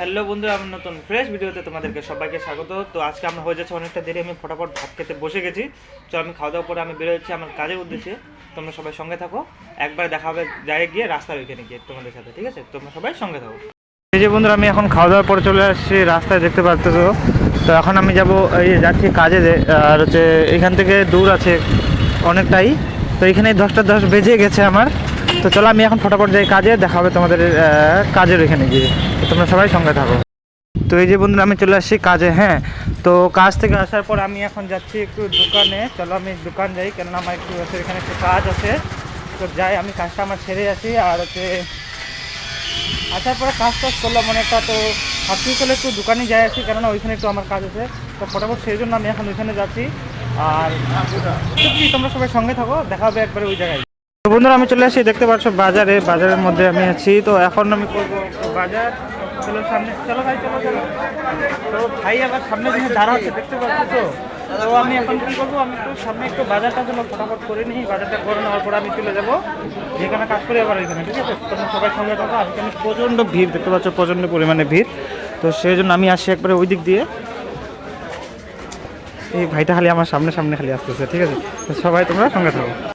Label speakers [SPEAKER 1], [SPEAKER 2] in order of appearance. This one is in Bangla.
[SPEAKER 1] হ্যালো বন্ধুরা, আমার নতুন ফ্রেশ ভিডিওতে তোমাদেরকে সবাইকে স্বাগত। তো আজকে আমরা হয়ে যাচ্ছে অনেকটা দেরি, আমি ফটাফট ভাত খেতে বসে গেছি। তো আমি খাওয়া দাওয়ার পরে আমি বেরোচ্ছি আমার কাজের উদ্দেশ্যে। তোমরা সবাই সঙ্গে থাকো, একবার দেখা হবে যাই গিয়ে রাস্তার ওইখানে গিয়ে তোমাদের সাথে, ঠিক আছে? তোমরা সবাই সঙ্গে থাকো। এই যে বন্ধুরা, আমি এখন খাওয়া দাওয়ার পরে চলে আসছি রাস্তায়, দেখতে পাচ্ছ। তো এখন আমি যাব, এই যাচ্ছি কাজে, আর হচ্ছে এখান থেকে দূর আছে অনেকটাই। তো এখানে 10টা 10 বেজে গেছে আমার। তো চলো আমি এখন ফটাফট যাই কাজে, দেখা হবে তোমাদের কাজের ওইখানে গিয়ে। তো তোমরা সবাই সঙ্গে থাকো। তো এই যে বন্ধুরা, আমি চলে আসছি কাজে। হ্যাঁ, তো কাজ থেকে আসার পর আমি এখন যাচ্ছি একটু দোকানে। চলো আমি দোকান যাই, কেননা আমার একটু এখানে একটু কাজ আছে। তো যাই, আমি কাজটা আমার ছেড়ে আসি। আর হচ্ছে আসার পরে কাজ টাজ করলাম অনেকটা। তো ভাবছি চলে একটু দোকানে যাই আসি, কেননা ওইখানে একটু আমার কাজ আছে। তো ফটাফট সেই জন্য আমি এখন ওইখানে যাচ্ছি। আর কি তোমরা সবাই সঙ্গে থাকো, দেখা হবে একবারে ওই জায়গায়। তো বন্ধুরা, আমি চলে আসি, দেখতে পাচ্ছ বাজারের মধ্যে আমি আছি। তো এখন আমি করবো বাজার। চলো সামনে, চলো ভাই, চলো চলো। তো ভাই আবার সামনে দিকে দাঁড়া হচ্ছে, দেখতে পাচ্ছি। তো আমি এখন কী করবো, আমি একটু সামনে একটু বাজারটা চলো ফটাফট করে নিই। বাজারটা করে নেওয়ার পর আমি চলে যাবো যেখানে কাজ করি আবার ওইখানে, ঠিক আছে? তোমরা সবাই সঙ্গে থাকো। আজকে আমি প্রচণ্ড ভিড়, দেখতে পাচ্ছ, প্রচণ্ড পরিমাণে ভিড়। তো সেই জন্য আমি আসি একবারে ওই দিক দিয়ে। এই ভাইটা খালি আমার সামনে সামনে খালি আসতেছে, ঠিক আছে? তো সবাই তোমরা সঙ্গে থাকো।